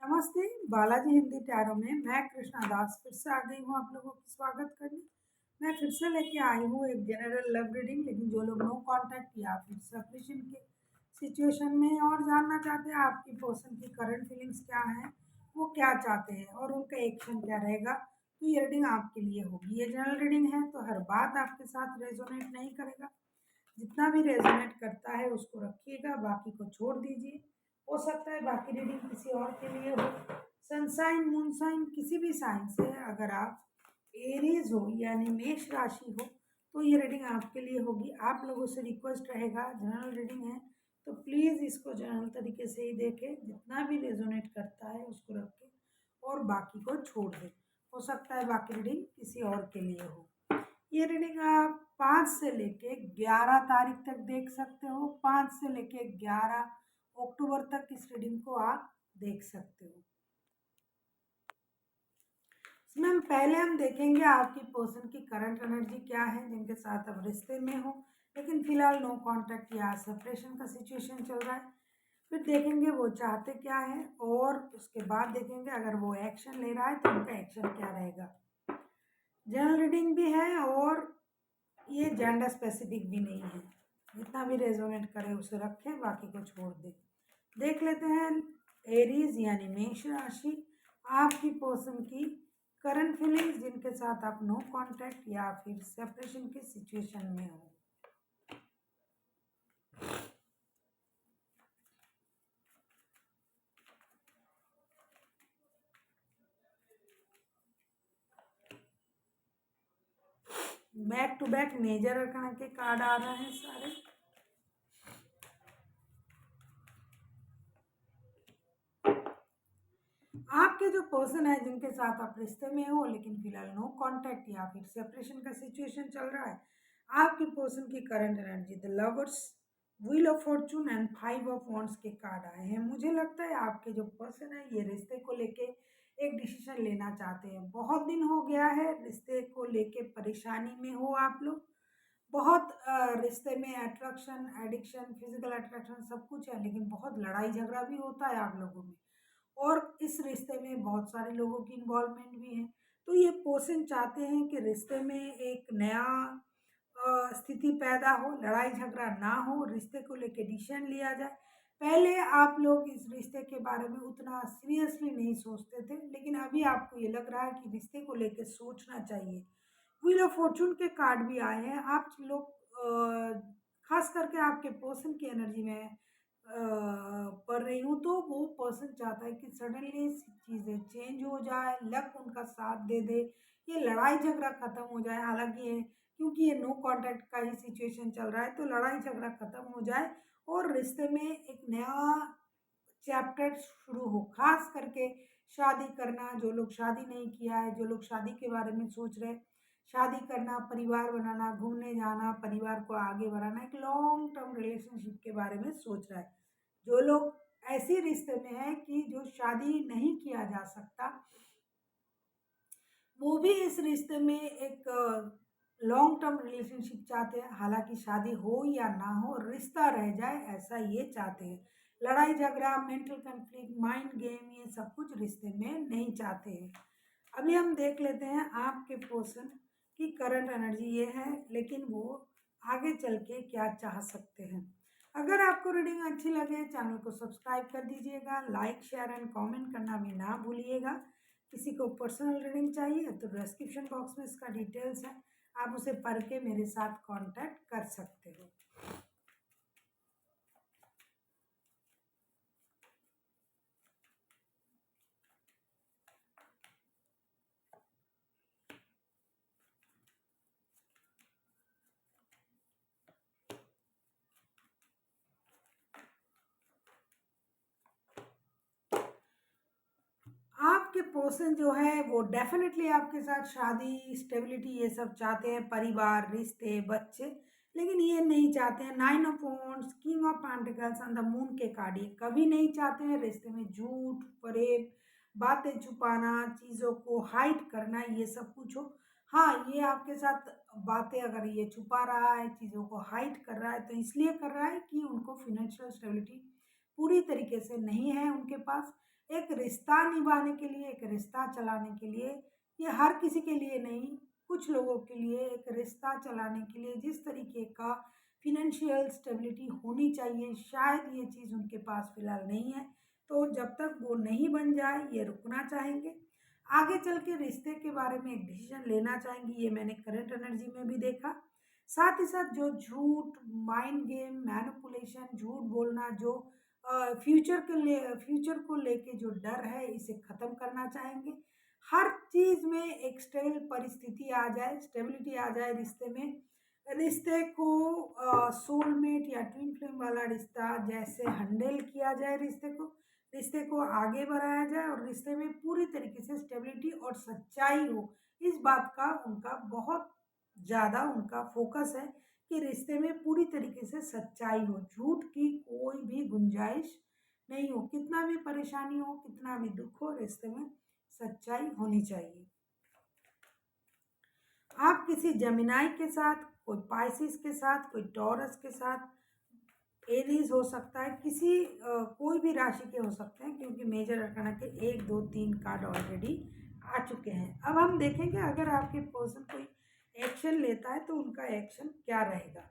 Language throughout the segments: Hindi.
नमस्ते। बालाजी हिंदी टैरो में मैं कृष्णा दास फिर से आ गई हूँ आप लोगों की स्वागत करने। मैं फिर से लेके आई हूँ एक जनरल लव रीडिंग, लेकिन जो लोग नो कांटेक्ट या फिर सेपरेशन के सिचुएशन में और जानना चाहते हैं आपकी पर्सन की करंट फीलिंग्स क्या है, वो क्या चाहते हैं और उनका एक्शन क्या रहेगा, तो ये रीडिंग आपके लिए होगी। ये जनरल रीडिंग है तो हर बात आपके साथ रेजोनेट नहीं करेगा। जितना भी रेजोनेट करता है उसको रखिएगा, बाकी को छोड़ दीजिए। हो सकता है बाकी रीडिंग किसी और के लिए हो। सनसाइन मूनसाइन किसी भी साइन से अगर आप एरीज हो यानी मेष राशि हो तो ये रीडिंग आपके लिए होगी। आप लोगों से रिक्वेस्ट रहेगा, जनरल रीडिंग है तो प्लीज़ इसको जनरल तरीके से ही देखें, जितना भी रेजोनेट करता है उसको रखें और बाकी को छोड़ दें। हो सकता है बाकी रीडिंग किसी और के लिए हो। ये रीडिंग आप 5 से लेके 11 तारीख तक देख सकते हो। 5 से लेके 11 अक्टूबर तक इस रीडिंग को आप देख सकते हो। इसमें हम देखेंगे आपकी पर्सन की करंट एनर्जी क्या है, जिनके साथ अब रिश्ते में हो लेकिन फिलहाल नो कांटेक्ट या सेपरेशन का सिचुएशन चल रहा है। फिर देखेंगे वो चाहते क्या है और उसके बाद देखेंगे अगर वो एक्शन ले रहा है तो उनका एक्शन क्या रहेगा। जनरल रीडिंग भी है और ये जेंडर स्पेसिफिक भी नहीं है। जितना भी रेजोनेट करे उसे रखें, बाकी को छोड़ दें। देख लेते हैं एरीज यानी मेष राशि, आपकी पर्सन की करंट फीलिंग्स जिनके साथ आप नो कांटेक्ट या फिर सेपरेशन के सिचुएशन में हो। बैक टू बैक मेजर अरकान के कार्ड आ रहे हैं सारे। आपके जो पर्सन है जिनके साथ आप रिश्ते में हो लेकिन फिलहाल नो कांटेक्ट या फिर सेपरेशन का सिचुएशन चल रहा है, आपकी पर्सन की current energy the lovers, wheel of Fortune and 5 of wands के कार्ड आए हैं। मुझे लगता है आपके जो पर्सन है ये रिश्ते को लेके एक डिसीजन लेना चाहते हैं। बहुत दिन हो गया है रिश्ते को लेके परेशानी में हो आप लोग। बहुत रिश्ते में अट्रैक्शन, एडिक्शन, फिजिकल अट्रैक्शन सब कुछ है, लेकिन बहुत लड़ाई झगड़ा भी होता है आप लोगों में और इस रिश्ते में बहुत सारे लोगों की इन्वॉल्वमेंट भी है। तो ये पर्सन चाहते हैं कि रिश्ते में एक नया स्थिति पैदा हो, लड़ाई झगड़ा ना हो, रिश्ते को लेके डिसीजन लिया जाए। पहले आप लोग इस रिश्ते के बारे में उतना सीरियसली नहीं सोचते थे, लेकिन अभी आपको ये लग रहा है कि रिश्ते को लेके सोचना चाहिए। व्हील ऑफ फॉर्चून के कार्ड भी आए हैं। आप लोग खास करके आपके पर्सन की एनर्जी में पढ़ रही हूँ तो वो पर्सन चाहता है कि सडनली चीज़ें चेंज हो जाए, लक उनका साथ दे दे, ये लड़ाई झगड़ा खत्म हो जाए। हालांकि क्योंकि ये नो कांटेक्ट का ही सिचुएशन चल रहा है तो लड़ाई झगड़ा खत्म हो जाए और रिश्ते में एक नया चैप्टर शुरू हो। खास करके शादी करना, जो लोग शादी नहीं किया है, जो लोग शादी के बारे में सोच रहे हैं, शादी करना, परिवार बनाना, घूमने जाना, परिवार को आगे बढ़ाना, एक लॉन्ग टर्म रिलेशनशिप के बारे में सोच रहा है। जो लोग ऐसे रिश्ते में है कि जो शादी नहीं किया जा सकता, वो भी इस रिश्ते में एक लॉन्ग टर्म रिलेशनशिप चाहते हैं। हालांकि शादी हो या ना हो, रिश्ता रह जाए ऐसा ये चाहते हैं। लड़ाई झगड़ा, मेंटल कन्फ्लिक्ट, माइंड गेम, ये सब कुछ रिश्ते में नहीं चाहते हैं। अभी हम देख लेते हैं आपके पर्सन की करंट एनर्जी ये है, लेकिन वो आगे चल के क्या चाह सकते हैं। अगर आपको रीडिंग अच्छी लगे चैनल को सब्सक्राइब कर दीजिएगा, लाइक शेयर एंड कमेंट करना भी ना भूलिएगा। किसी को पर्सनल रीडिंग चाहिए तो डिस्क्रिप्शन बॉक्स में इसका डिटेल्स है, आप उसे पढ़ के मेरे साथ कांटेक्ट कर सकते हो। आपके पर्सन जो है वो डेफिनेटली आपके साथ शादी, स्टेबिलिटी ये सब चाहते हैं, परिवार, रिश्ते, बच्चे, लेकिन ये नहीं चाहते हैं। 9 of wands, king of pentacles and the moon के कार्ड, ये कभी नहीं चाहते हैं रिश्ते में झूठ, फरेब, बातें छुपाना, चीज़ों को हाइड करना, ये सब कुछ हो। हाँ, ये आपके साथ बातें अगर ये छुपा रहा है, चीज़ों को हाइड कर रहा है तो इसलिए कर रहा है कि उनको फिनेंशियल स्टेबिलिटी पूरी तरीके से नहीं है उनके पास। एक रिश्ता निभाने के लिए, एक रिश्ता चलाने के लिए, ये हर किसी के लिए नहीं, कुछ लोगों के लिए एक रिश्ता चलाने के लिए जिस तरीके का फ़ाइनेंशियल स्टेबिलिटी होनी चाहिए, शायद ये चीज़ उनके पास फ़िलहाल नहीं है। तो जब तक वो नहीं बन जाए, ये रुकना चाहेंगे। आगे चल के रिश्ते के बारे में एक डिसीज़न लेना चाहेंगे, ये मैंने करंट एनर्जी में भी देखा। साथ ही साथ जो झूठ, माइंड गेम, मैनिपुलेशन, झूठ बोलना, जो फ्यूचर को लेके जो डर है, इसे ख़त्म करना चाहेंगे। हर चीज़ में एक स्टेबल परिस्थिति आ जाए, स्टेबिलिटी आ जाए रिश्ते में। रिश्ते को सोलमेट या ट्विन फ्लेम वाला रिश्ता जैसे हैंडल किया जाए रिश्ते को आगे बढ़ाया जाए और रिश्ते में पूरी तरीके से स्टेबिलिटी और सच्चाई हो। इस बात का उनका बहुत ज़्यादा उनका फोकस है कि रिश्ते में पूरी तरीके से सच्चाई हो, झूठ की कोई भी गुंजाइश नहीं हो। कितना भी परेशानी हो, कितना भी दुख हो, रिश्ते में सच्चाई होनी चाहिए। आप किसी जेमिनी के साथ, कोई पाइसिस के साथ, कोई टॉरस के साथ, एरीज हो सकता है, कोई भी राशि के हो सकते हैं, क्योंकि मेजर अरकाना के 1, 2, 3 कार्ड ऑलरेडी आ चुके हैं। अब हम देखेंगे अगर आपके पर्सन कोई एक्शन लेता है तो उनका एक्शन क्या रहेगा।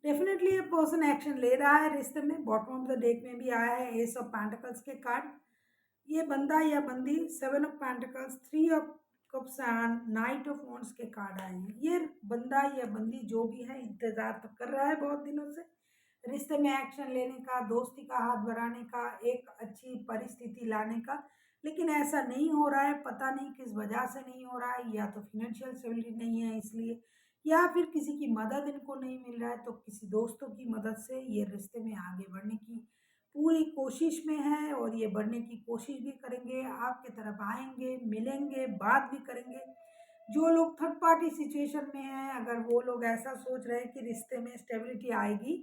डेफिनेटली ये पर्सन एक्शन ले रहा है रिश्ते में। बॉटम ऑफ द डेक में भी आया है एस ऑफ पेंटिकल्स के कार्ड। ये बंदा या बंदी 7 of pentacles, 3 of cups and night of wands के कार्ड आए हैं। ये बंदा या बंदी जो भी है इंतजार तो कर रहा है बहुत दिनों से रिश्ते में एक्शन लेने का, दोस्ती का हाथ बढ़ाने का, एक अच्छी परिस्थिति लाने का, लेकिन ऐसा नहीं हो रहा है। पता नहीं किस वजह से नहीं हो रहा है, या तो फिनेंशियल स्टेबिलिटी नहीं है इसलिए, या फिर किसी की मदद इनको नहीं मिल रहा है। तो किसी दोस्तों की मदद से ये रिश्ते में आगे बढ़ने की पूरी कोशिश में है और ये बढ़ने की कोशिश भी करेंगे, आपके तरफ आएंगे, मिलेंगे, बात भी करेंगे। जो लोग थर्ड पार्टी सिचुएशन में हैं, अगर वो लोग ऐसा सोच रहे हैं कि रिश्ते में स्टेबिलिटी आएगी,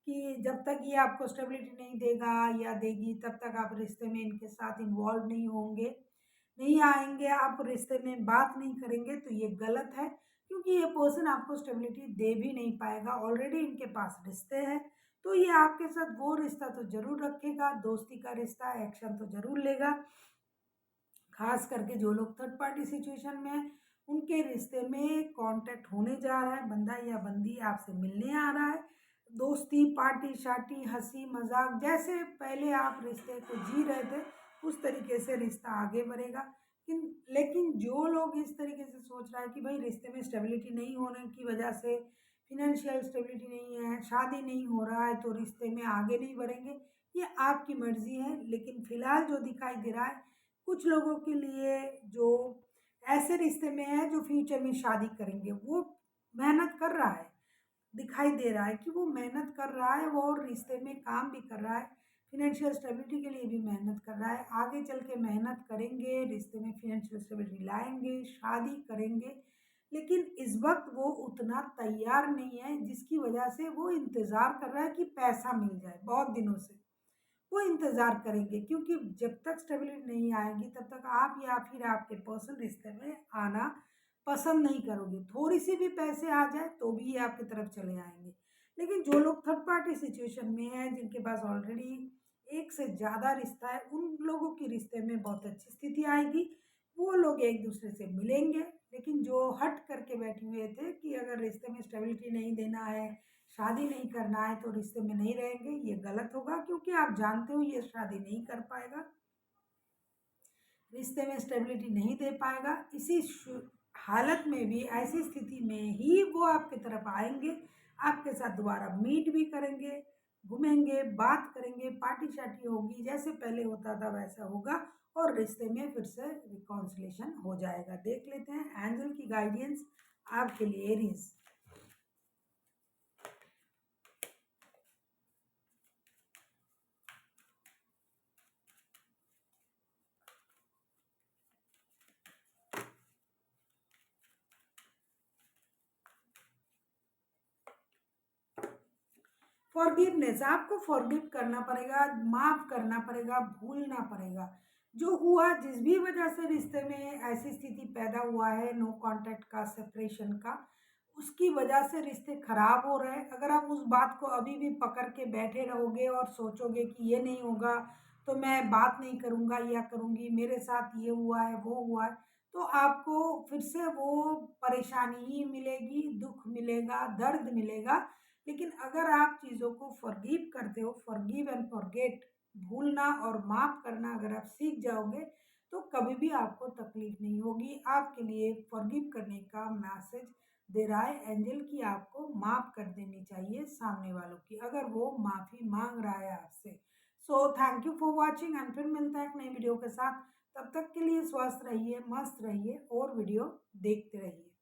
कि जब तक ये आपको स्टेबिलिटी नहीं देगा या देगी तब तक आप रिश्ते में इनके साथ इन्वॉल्व नहीं होंगे, नहीं आएंगे, आप रिश्ते में बात नहीं करेंगे, तो ये गलत है। क्योंकि ये पर्सन आपको स्टेबिलिटी दे भी नहीं पाएगा, ऑलरेडी इनके पास रिश्ते हैं। तो ये आपके साथ वो रिश्ता तो जरूर रखेगा, दोस्ती का रिश्ता, एक्शन तो जरूर लेगा। खास करके जो लोग थर्ड पार्टी सिचुएशन में हैं, उनके रिश्ते में कांटेक्ट होने जा रहा है, बंदा या बंदी आपसे मिलने आ रहा है। दोस्ती, पार्टी शार्टी, हंसी मजाक, जैसे पहले आप रिश्ते को जी रहे थे उस तरीके से रिश्ता आगे बढ़ेगा। लेकिन जो लोग इस तरीके से सोच रहा है कि भाई रिश्ते में स्टेबिलिटी नहीं होने की वजह से, फिनेंशियल स्टेबिलिटी नहीं है, शादी नहीं हो रहा है, तो रिश्ते में आगे नहीं बढ़ेंगे, ये आपकी मर्जी है। लेकिन फिलहाल जो दिखाई दे रहा है, कुछ लोगों के लिए जो ऐसे रिश्ते में है जो फ्यूचर में शादी करेंगे, वो मेहनत कर रहा है, दिखाई दे रहा है कि वो मेहनत कर रहा है, वो और रिश्ते में काम भी कर रहा है, फिनेंशियल स्टेबिलिटी के लिए भी मेहनत कर रहा है। आगे चल के मेहनत करेंगे, रिश्ते में फिनेंशियल स्टेबिलिटी लाएंगे, शादी करेंगे। लेकिन इस वक्त वो उतना तैयार नहीं है, जिसकी वजह से वो इंतज़ार कर रहा है कि पैसा मिल जाए। बहुत दिनों से वो इंतज़ार करेंगे, क्योंकि जब तक स्टेबिलिटी नहीं आएगी तब तक आप या फिर आपके पर्सन रिश्ते में आना पसंद नहीं करोगे। थोड़ी सी भी पैसे आ जाए तो भी ये आपकी तरफ चले आएंगे। लेकिन जो लोग थर्ड पार्टी सिचुएशन में हैं, जिनके पास ऑलरेडी एक से ज़्यादा रिश्ता है, उन लोगों की रिश्ते में बहुत अच्छी स्थिति आएगी। वो लोग एक दूसरे से मिलेंगे। लेकिन जो हट करके बैठे हुए थे कि अगर रिश्ते में स्टेबिलिटी नहीं देना है, शादी नहीं करना है, तो रिश्ते में नहीं रहेंगे, ये गलत होगा। क्योंकि आप जानते हो ये शादी नहीं कर पाएगा, रिश्ते में स्टेबिलिटी नहीं दे पाएगा। हालत में भी, ऐसी स्थिति में ही वो आपके तरफ आएंगे, आपके साथ दोबारा मीट भी करेंगे, घूमेंगे, बात करेंगे, पार्टी शार्टी होगी, जैसे पहले होता था वैसा होगा और रिश्ते में फिर से रिकॉन्सिलेशन हो जाएगा। देख लेते हैं एंजल की गाइडेंस आपके लिए एरीज। फॉरगिवनेस, आपको फॉरगिव करना पड़ेगा, माफ़ करना पड़ेगा, भूलना पड़ेगा। जो हुआ, जिस भी वजह से रिश्ते में ऐसी स्थिति पैदा हुआ है, नो कॉन्टैक्ट का, सेपरेशन का, उसकी वजह से रिश्ते खराब हो रहे हैं। अगर आप उस बात को अभी भी पकड़ के बैठे रहोगे और सोचोगे कि ये नहीं होगा, तो मैं बात नहीं करूँगा या करूँगी, मेरे साथ ये हुआ है, वो हुआ है, तो आपको फिर से वो परेशानी ही मिलेगी, दुःख मिलेगा, दर्द मिलेगा। लेकिन अगर आप चीज़ों को फॉरगिव करते हो, फॉरगिव एंड फॉरगेट, भूलना और माफ़ करना अगर आप सीख जाओगे, तो कभी भी आपको तकलीफ नहीं होगी। आपके लिए फॉरगिव करने का मैसेज दे रहा है एंजल कि आपको माफ़ कर देनी चाहिए सामने वालों की, अगर वो माफ़ी माँग रहा है आपसे। So thank you for watching and फिर मिलते हैं एक नई वीडियो के साथ। तब तक के लिए स्वस्थ रहिए, मस्त रहिए और वीडियो देखते रहिए।